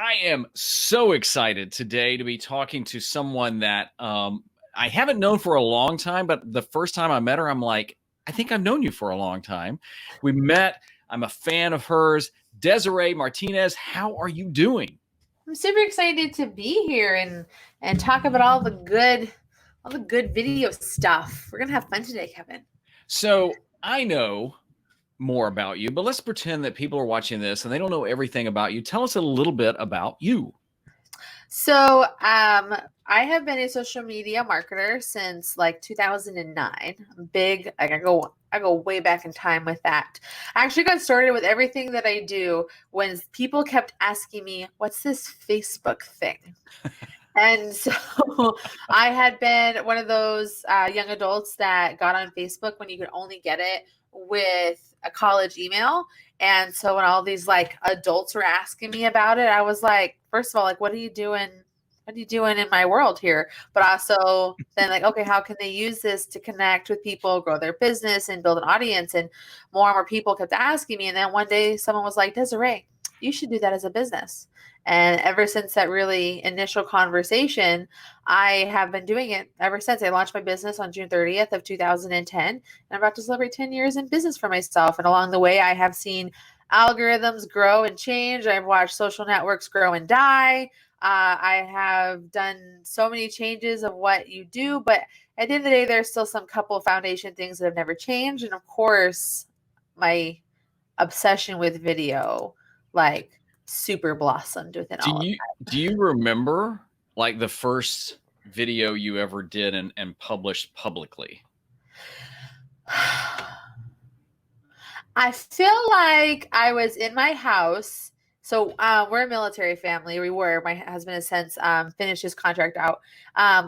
I am so excited today to be talking to someone that I haven't known for a long time, but the first time I met her, I'm like, I think I've known you for a long time. We met. I'm a fan of hers. Desiree Martinez, how are you doing? I'm super excited to be here and talk about all the good video stuff. We're gonna have fun today, Kevin. So I know more about you, but let's pretend that people are watching this and they don't know everything about you. Tell us a little bit about you. So, I have been a social media marketer since like 2009. I'm big. Like I go way back in time with that. I actually got started with everything that I do when people kept asking me, "What's this Facebook thing?" And so I had been one of those young adults that got on Facebook when you could only get it with a college email. And so when all these like adults were asking me about it, I was like, first of all, like, what are you doing? What are you doing in my world here? But also then like, okay, how can they use this to connect with people, grow their business and build an audience? And more people kept asking me. And then one day someone was like, Desiree, you should do that as a business. And ever since that really initial conversation, I have been doing it ever since. I launched my business on June 30th of 2010, and I'm about to celebrate 10 years in business for myself. And along the way, I have seen algorithms grow and change. I've watched social networks grow and die. I have done so many changes of what you do, but at the end of the day, there's still some couple foundation things that have never changed. And of course, my obsession with video, like super blossomed within all of Do you remember like the first video you ever did and published publicly? I feel like I was in my house. So we're a military family. My husband has since finished his contract out.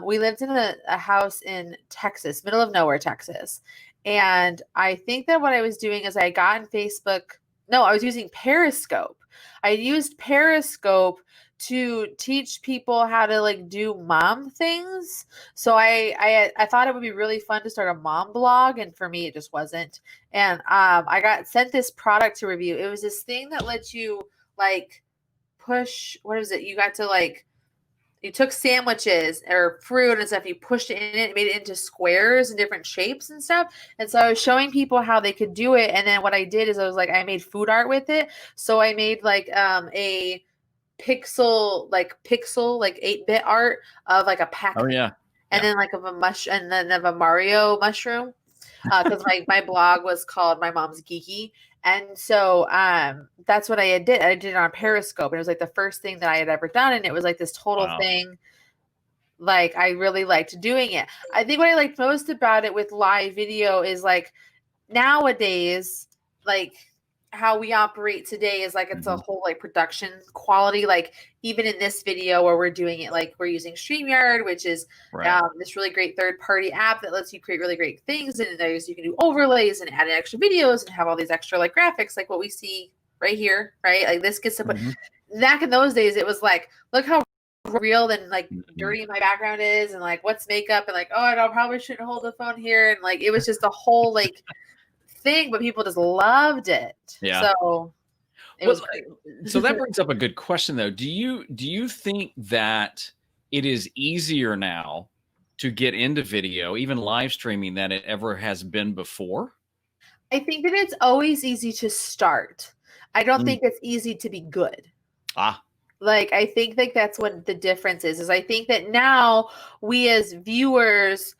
We lived in a house in Texas, middle of nowhere, Texas. And I think that what I was doing is I got on Facebook. No, I was using Periscope. I used Periscope to teach people how to like do mom things. So I thought it would be really fun to start a mom blog, and for me it just wasn't. And I got sent this product to review. It was this thing that lets you like push. What is it? You got to like you took sandwiches or fruit and stuff, you pushed it in it, made it into squares and different shapes and stuff. And so I was showing people how they could do it. And then what I did is I made food art with it. So I made like a pixel 8-bit art of like a pack. Oh yeah. And then like of a and then of a Mario mushroom. Because my blog was called My Mom's Geeky. And so that's what I did. I did it on Periscope. And it was like the first thing that I had ever done. And it was like this total thing. Like I really liked doing it. I think what I liked most about it with live video is like nowadays, like how we operate today is like it's a whole like production quality. Like even in this video where we're doing it, like we're using StreamYard, which is this really great third-party app that lets you create really great things, and there's you can do overlays and add in extra videos and have all these extra like graphics, like what we see right here, right? Like this gets to put back in those days. It was like, look how real and like dirty my background is, and like what's makeup, and like I probably shouldn't hold the phone here, and like it was just a whole like thing, but people just loved it. Yeah. So it was so that brings up a good question though. Do you think that it is easier now to get into video, even live streaming, than it ever has been before? I think that it's always easy to start. I don't think it's easy to be good. Like I think like that's what the difference is I think that now we as viewers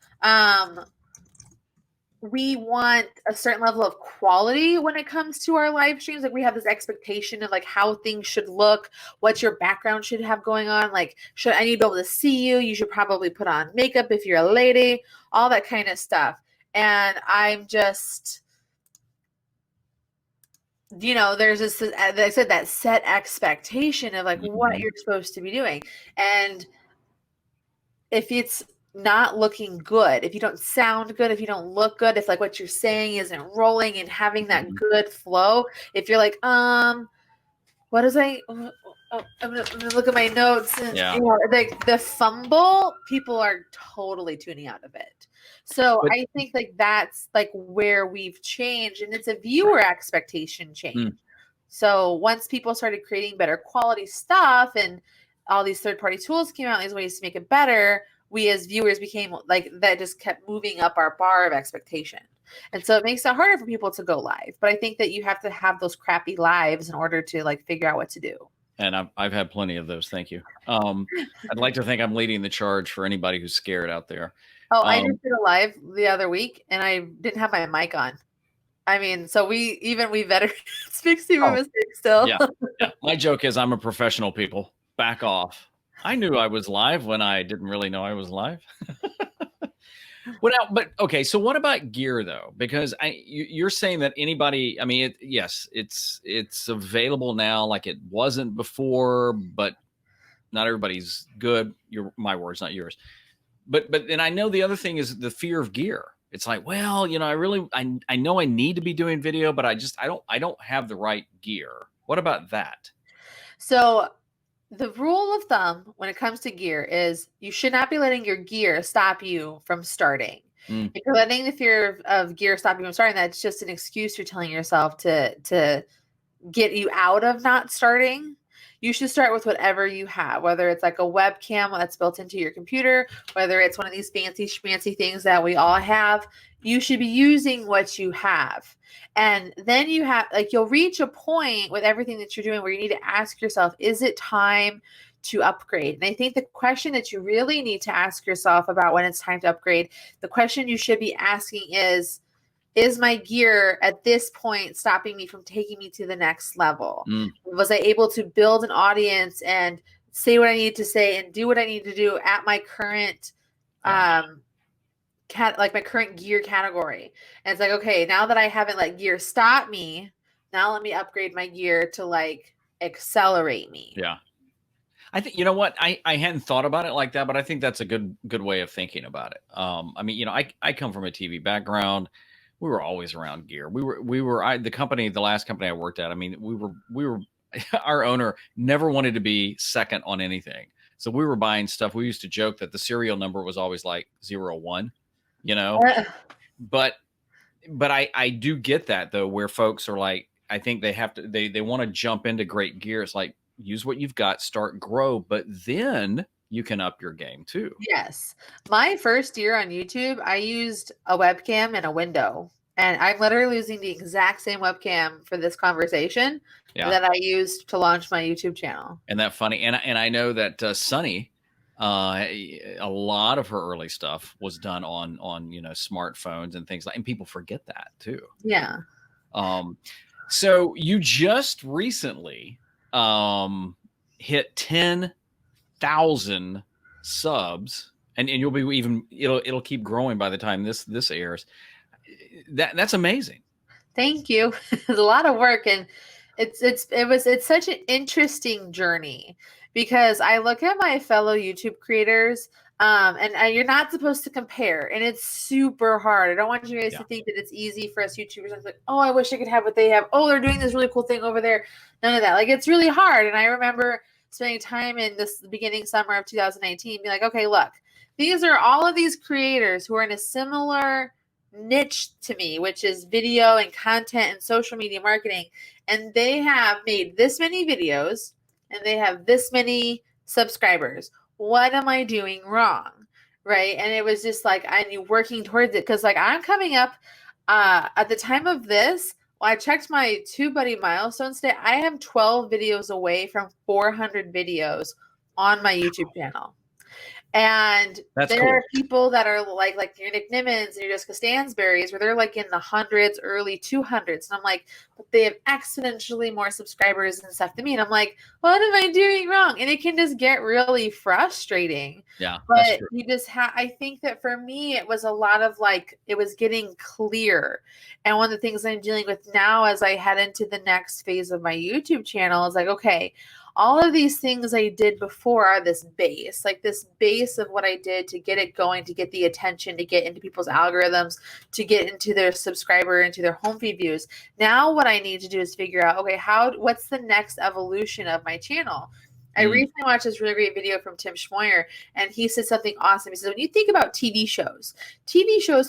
we want a certain level of quality when it comes to our live streams. Like we have this expectation of like how things should look, what your background should have going on. Like, I need to be able to see you? You should probably put on makeup if you're a lady, all that kind of stuff. And I'm just, there's this, as I said, that set expectation of like what you're supposed to be doing. And if it's not looking good, if you don't sound good, if you don't look good, if like what you're saying isn't rolling and having that good flow, if you're like, I'm gonna look at my notes and like the fumble, people are totally tuning out of it. So I think like that's like where we've changed, and it's a viewer expectation change. So once people started creating better quality stuff and all these third-party tools came out, these ways to make it better, we as viewers became like, that just kept moving up our bar of expectation. And so it makes it harder for people to go live. But I think that you have to have those crappy lives in order to like figure out what to do. And I've had plenty of those. Thank you. I'd like to think I'm leading the charge for anybody who's scared out there. Oh, I just did a live the other week and I didn't have my mic on. I mean, so we veterans fix the mistakes still. Yeah. My joke is I'm a professional, people. Back off. I knew I was live when I didn't really know I was live. Well, now, but okay. So what about gear though? Because you're saying that anybody, I mean, yes, it's available now like it wasn't before, but not everybody's good. My words, not yours. But then I know the other thing is the fear of gear. It's like, well, you know, I know I need to be doing video, but I don't have the right gear. What about that? So the rule of thumb when it comes to gear is you should not be letting your gear stop you from starting. If you're letting the fear of gear stop you from starting, that's just an excuse you're telling yourself to get you out of not starting. You should start with whatever you have, whether it's like a webcam that's built into your computer, whether it's one of these fancy schmancy things that we all have. You should be using what you have. And then you have, like, you'll reach a point with everything that you're doing where you need to ask yourself, is it time to upgrade? And I think the question that you really need to ask yourself about when it's time to upgrade, the question you should be asking is my gear at this point stopping me from taking me to the next level? Was I able to build an audience and say what I need to say and do what I need to do at my current my current gear category? And it's like, okay, now that I haven't let gear stop me, now let me upgrade my gear to like accelerate me. Yeah. I think, you know what, I hadn't thought about it like that, but I think that's a good way of thinking about it. I mean, you know, I come from a TV background. We were always around gear. The last company I worked at, I mean, we were our owner never wanted to be second on anything. So we were buying stuff. We used to joke that the serial number was always like 01, you know, but I do get that though, where folks are like, I think they want to jump into great gear. It's like, use what you've got, start, grow, but then you can up your game too. Yes. My first year on YouTube, I used a webcam and a window. And I'm literally using the exact same webcam for this conversation that I used to launch my YouTube channel. And that funny. And I know that Sunny, a lot of her early stuff was done on you know, smartphones and things like, and people forget that too. Yeah. So you just recently hit 10,000 subs, and you'll be it'll keep growing by the time this airs. That's amazing. Thank you. It's a lot of work, and it's such an interesting journey because I look at my fellow YouTube creators, and you're not supposed to compare, and it's super hard. I don't want you guys to think that it's easy for us YouTubers. I'm like, oh, I wish I could have what they have. Oh, they're doing this really cool thing over there. None of that. Like, it's really hard. And I remember spending time in the beginning summer of 2019, be like, okay, look, these are all of these creators who are in a similar niche to me, which is video and content and social media marketing. And they have made this many videos and they have this many subscribers. What am I doing wrong? Right. And it was just like, I'm working towards it. Cause like I'm coming up at the time of this, well, I checked my TubeBuddy milestones today. I am 12 videos away from 400 videos on my YouTube channel. And there are people that are like your Nick Nimmons and your Jessica Stansberry's, where they're like in the hundreds, early 200s. And I'm like, but they have exponentially more subscribers and stuff than me. And I'm like, what am I doing wrong? And it can just get really frustrating. Yeah. But you just I think that for me, it was a lot of like, it was getting clear. And one of the things I'm dealing with now as I head into the next phase of my YouTube channel is like, okay, all of these things I did before are this base of what I did to get it going, to get the attention, to get into people's algorithms, to get into their subscriber, into their home feed views. Now what I need to do is figure out, okay, what's the next evolution of my channel? I recently watched this really great video from Tim Schmoyer, and he said something awesome. He said, when you think about TV shows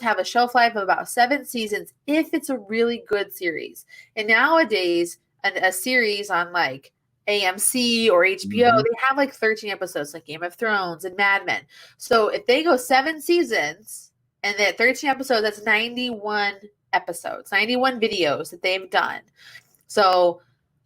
have a shelf life of about 7 seasons if it's a really good series. And nowadays, a series on like AMC or HBO, Mhm. they have like 13 episodes, like Game of Thrones and Mad Men. So if they go 7 seasons and that 13 episodes, that's 91 episodes, 91 videos that they've done. So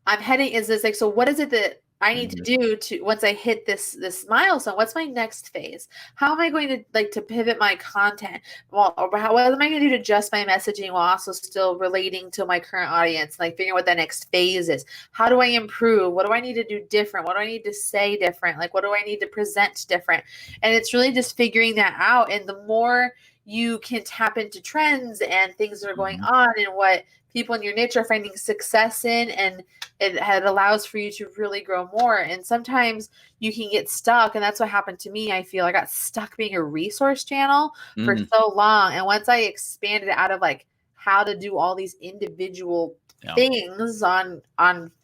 I'm heading is this like, so what is it that I need to Mhm. do to once I hit this milestone? What's my next phase? How am I going to like to pivot my content? Well, or what am I going to do to adjust my messaging while also still relating to my current audience? Like figuring out what that next phase is. How do I improve? What do I need to do different? What do I need to say different? Like what do I need to present different? And it's really just figuring that out. And the more you can tap into trends and things that are going Mhm. on and what people in your niche are finding success in, and it allows for you to really grow more. And sometimes you can get stuck, and that's what happened to me. I feel I got stuck being a resource channel for Mhm. so long, and once I expanded out of like how to do all these individual Yeah. things on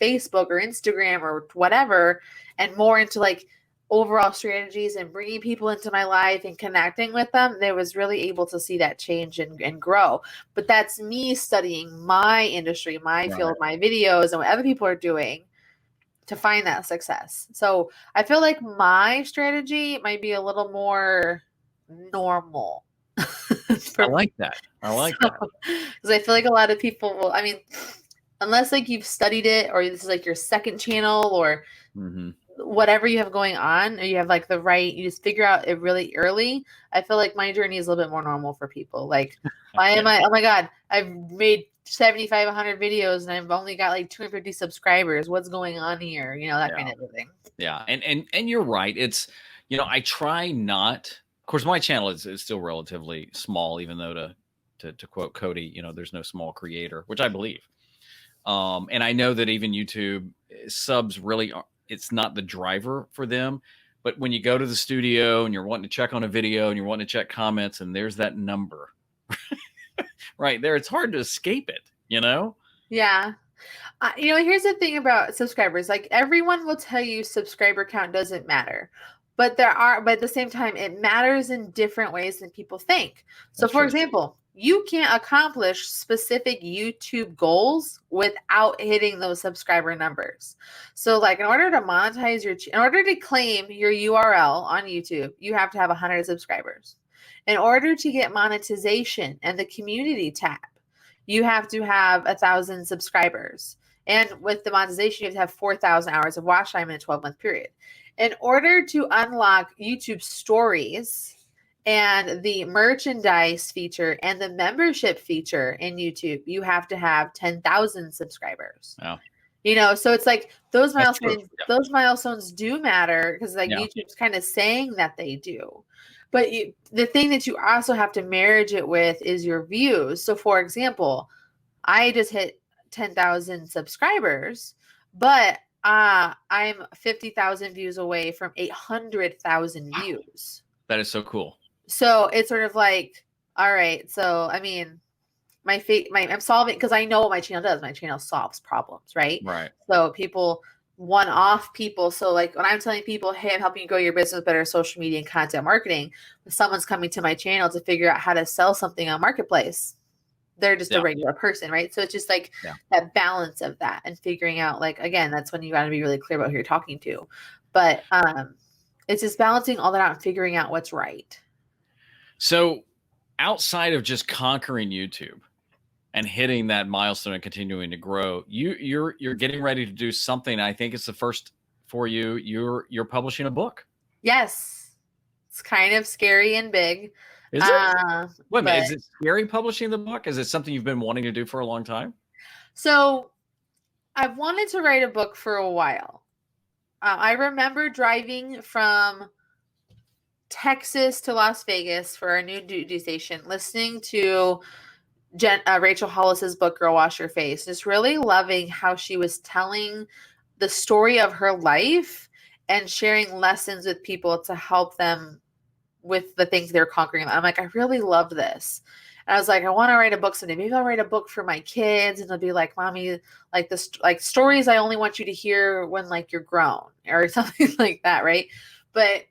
Facebook or Instagram or whatever, and more into like overall strategies and bringing people into my life and connecting with them, they was really able to see that change and grow. But that's me studying my industry, my Right. field, my videos, and what other people are doing to find that success. So I feel like my strategy might be a little more normal I for me. like that. I like So, that. because I feel like a lot of people will, I mean, unless like you've studied it or this is like your second channel or Mhm. whatever you have going on, or you have like the right, you just figure out it really early. I feel like my journey is a little bit more normal for people. Like, why am I, oh my God, I've made 75, 100 videos and I've only got like 250 subscribers. What's going on here? You know, that Yeah. kind of a thing. Yeah. And you're right. It's, I try not, of course, my channel is still relatively small, even though to quote Cody, there's no small creator, which I believe. And I know that even YouTube subs really it's not the driver for them. But when you go to the studio and you're wanting to check on a video and you're wanting to check comments and there's that number right there, it's hard to escape it. Yeah. Here's the thing about subscribers. Like everyone will tell you subscriber count doesn't matter. But at the same time, it matters in different ways than people think. So That's for true. example, you can't accomplish specific YouTube goals without hitting those subscriber numbers. So like in order to monetize in order to claim your URL on YouTube, you have to have 100 subscribers. In order to get monetization and the community tab, you have to have 1,000 subscribers. And with the monetization, you have to have 4,000 hours of watch time in a 12-month period. In order to unlock YouTube stories and the merchandise feature and the membership feature in YouTube, you have to have 10,000 subscribers. Yeah. So it's like those That's true. milestones, those milestones do matter because like Yeah. YouTube's kind of saying that they do. But the thing that you also have to marriage it with is your views. So for example, I just hit 10,000 subscribers, but I'm 50,000 views away from 800,000 Wow. views. That is so cool. So it's sort of like, all right, so I mean, I'm solving because I know what my channel does. My channel solves problems, right? Right. So people one-off people. So like when I'm telling people, hey, I'm helping you grow your business with better social media and content marketing, someone's coming to my channel to figure out how to sell something on Marketplace. They're just a Yeah. regular person, right? So it's just like Yeah. that balance of that and figuring out, like, again, that's when you got to be really clear about who you're talking to. But it's just balancing all that out and figuring out what's right. So outside of just conquering YouTube and hitting that milestone and continuing to grow, you're getting ready to do something. I think it's the first for you. You're publishing a book. Yes. It's kind of scary and big. Is it? Wait a minute, But is it scary publishing the book? Is it something you've been wanting to do for a long time? so I've wanted to write a book for a while. I remember driving from Texas to Las Vegas for our new duty station, listening to Rachel Hollis's book, Girl Wash Your Face, just really loving how she was telling the story of her life and sharing lessons with people to help them with the things they're conquering. I'm like, I really love this. And I was like, I want to write a book someday. Maybe I'll write a book for my kids, and it'll be like, Mommy, like this, like stories I only want you to hear when like you're grown or something like that, right? But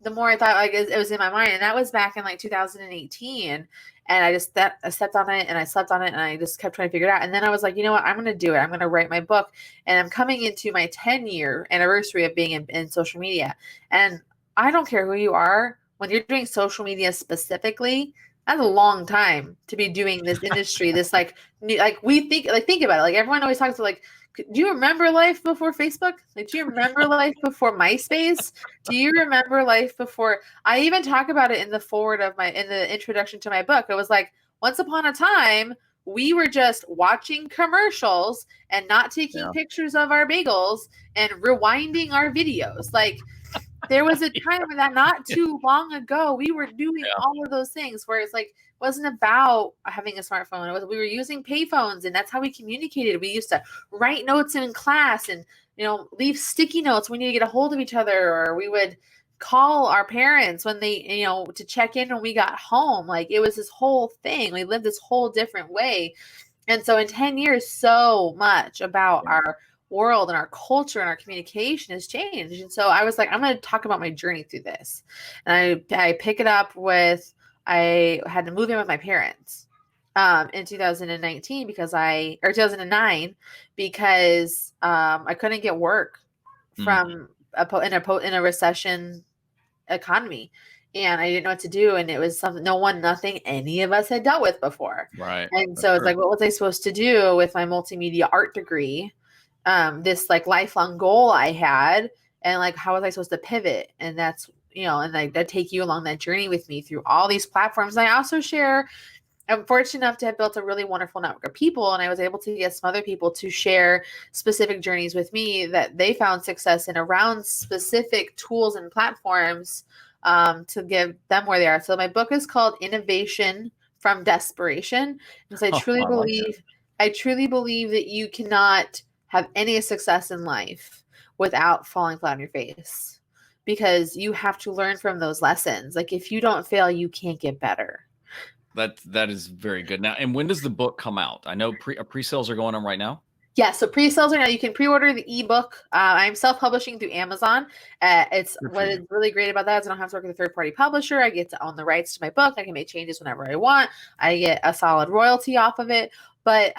the more I thought, like it was in my mind, and that was back in like 2018. And I stepped on it and I slept on it and I just kept trying to figure it out. And then I was like, you know what? I'm going to do it. I'm going to write my book. And I'm coming into my 10-year anniversary of being in social media. And I don't care who you are. When you're doing social media specifically, that's a long time to be doing this industry. This like we think about it. Like everyone always talks to like, do you remember life before Facebook? Like, do you remember life before MySpace? Do you remember life before? I even talk about it in the introduction to my book. It was like, once upon a time, we were just watching commercials and not taking pictures of our bagels and rewinding our videos. Like, there was a time that not too long ago, we were doing all of those things where it's like, it wasn't about having a smartphone. We were using payphones, and that's how we communicated. We used to write notes in class and, leave sticky notes when we need to get a hold of each other, or we would call our parents when they, to check in when we got home. Like, it was this whole thing. We lived this whole different way. And so in 10 years, so much about our world and our culture and our communication has changed. And so I was like, I'm going to talk about my journey through this. And I pick it up with, I had to move in with my parents in 2019 or 2009 because I couldn't get work from in a recession economy. And I didn't know what to do. And it was nothing any of us had dealt with before. Right. And so it's like, what was I supposed to do with my multimedia art degree? This like lifelong goal I had, and like, how was I supposed to pivot? And that's, and I take you along that journey with me through all these platforms. And I also I'm fortunate enough to have built a really wonderful network of people. And I was able to get some other people to share specific journeys with me that they found success in around specific tools and platforms to give them where they are. So my book is called Innovation from Desperation. Because I truly believe that you cannot have any success in life without falling flat on your face, because you have to learn from those lessons. Like, if you don't fail, you can't get better. That is very good. Now, and when does the book come out? I know pre-sales are going on right now. Yeah, so pre-sales are now. You can pre-order the ebook. I'm self-publishing through Amazon. What is really great about that is I don't have to work with a third-party publisher. I get to own the rights to my book. I can make changes whenever I want. I get a solid royalty off of it. But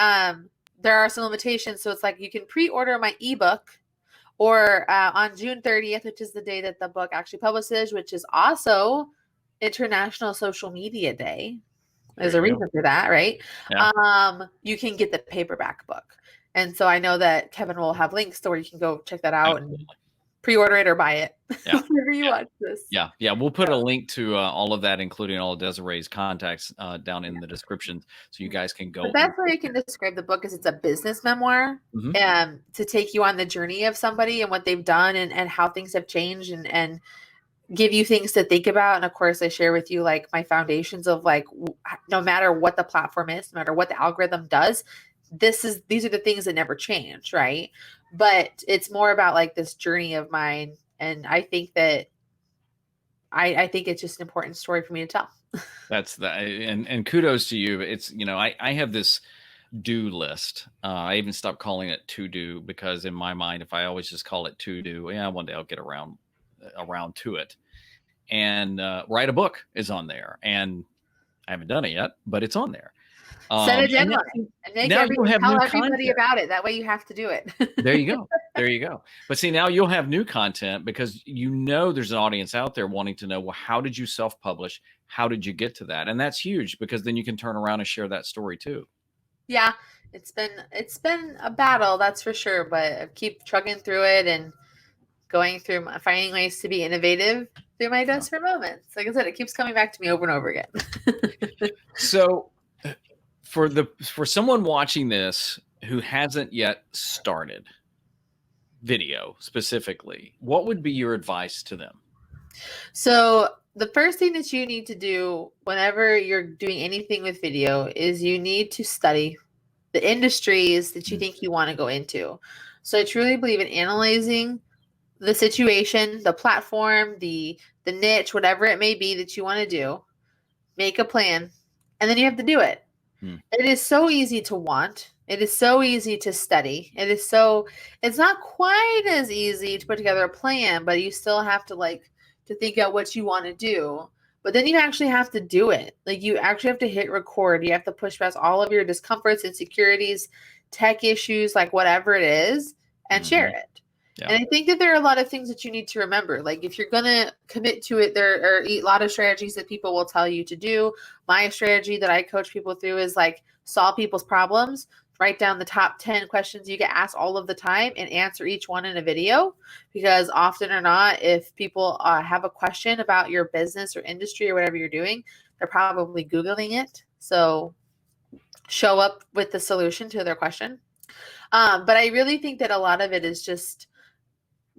there are some limitations. So it's like, you can pre-order my ebook, or on June 30th, which is the day that the book actually publishes, which is also International Social Media Day. There's a reason for that, right? Yeah. You can get the paperback book. And so I know that Kevin will have links to where you can go check that out and pre-order it or buy it. Yeah. Whenever you watch this. Yeah. We'll put a link to all of that, including all of Desiree's contacts down in the description, so you guys can go. The best way I can describe the book is it's a business memoir, to take you on the journey of somebody and what they've done and how things have changed and give you things to think about. And of course, I share with you like my foundations of like, no matter what the platform is, no matter what the algorithm does, these are the things that never change, right? But it's more about like this journey of mine, and I think that I think it's just an important story for me to tell. And kudos to you. It's, I have this do list. I even stopped calling it to do, because in my mind, if I always just call it to do, one day I'll get around to it. And write a book is on there, and I haven't done it yet, but it's on there. Set a deadline and tell everybody about it. That way you have to do it. There you go. But see, now you'll have new content, because there's an audience out there wanting to know, well, how did you self-publish? How did you get to that? And that's huge, because then you can turn around and share that story too. Yeah, it's been a battle, that's for sure. But I keep trucking through it and going through finding ways to be innovative through my desperate moments. Like I said, it keeps coming back to me over and over again. So for someone watching this who hasn't yet started video specifically, what would be your advice to them? So the first thing that you need to do whenever you're doing anything with video is you need to study the industries that you think you want to go into. So I truly believe in analyzing the situation, the platform, the niche, whatever it may be that you want to do. Make a plan, and then you have to do it. It is so easy to want. It is so easy to study. It's not quite as easy to put together a plan, but you still have to to think out what you want to do. but then you actually have to do it. Like you actually have to hit record. You have to push past all of your discomforts, insecurities, tech issues, like whatever it is, and share it. Yeah. And I think that there are a lot of things that you need to remember. Like if you're going to commit to it, there are a lot of strategies that people will tell you to do. My strategy that I coach people through is like solve people's problems, write down the top 10 questions you get asked all of the time and answer each one in a video. Because often or not, if people have a question about your business or industry or whatever you're doing, they're probably Googling it. So show up with the solution to their question. But I really think that a lot of it is just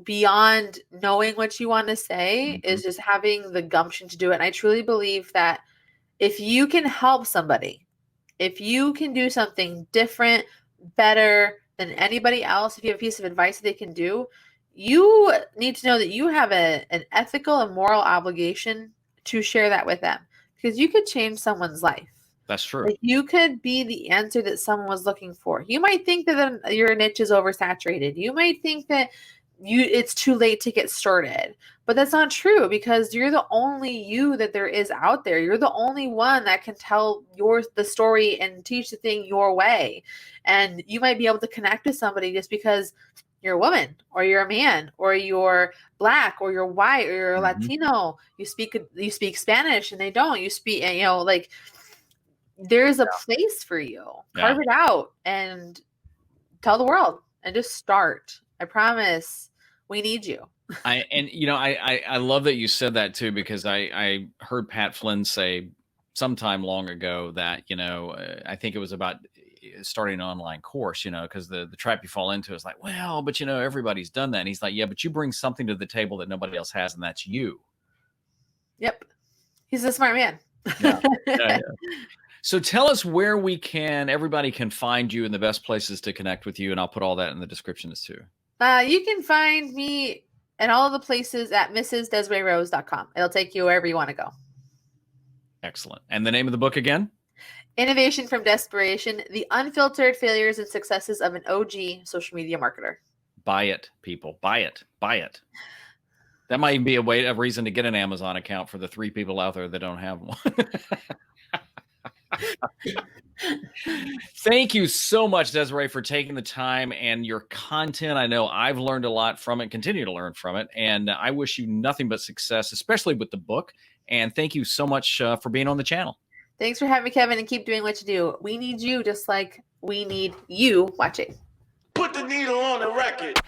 beyond knowing what you want to say is just having the gumption to do it. And I truly believe that if you can help somebody, if you can do something different, better than anybody else, if you have a piece of advice that they can do, you need to know that you have an ethical and moral obligation to share that with them, because you could change someone's life. That's true. Like you could be the answer that someone was looking for. You might think that your niche is oversaturated. You might think that it's too late to get started, but that's not true, because you're the only you that there is out there. You're the only one that can tell the story and teach the thing your way. And you might be able to connect with somebody just because you're a woman or you're a man or you're Black or you're white or you're Latino. You speak Spanish and they don't. You speak, like there's a place for you. Carve it out and tell the world and just start. I promise. We need you. I love that you said that too, because I heard Pat Flynn say sometime long ago that, I think it was about starting an online course, because the trap you fall into is like, well, but everybody's done that. And he's like, yeah, but you bring something to the table that nobody else has, and that's you. Yep. He's a smart man. Yeah. So tell us where everybody can find you and the best places to connect with you. And I'll put all that in the descriptions too. You can find me in all of the places at mrsdesireerose.com. It'll take you wherever you want to go. Excellent. And the name of the book again? Innovation from Desperation: The Unfiltered Failures and Successes of an OG Social Media Marketer. Buy it, people. Buy it. Buy it. That might even be a reason to get an Amazon account for the 3 people out there that don't have one. Thank you so much, Desiree, for taking the time and your content. I know I've learned a lot from it, continue to learn from it, and I wish you nothing but success, especially with the book. And thank you so much for being on the channel. Thanks for having me, Kevin, and keep doing what you do. We need you just like we need you watching. Put the needle on the record.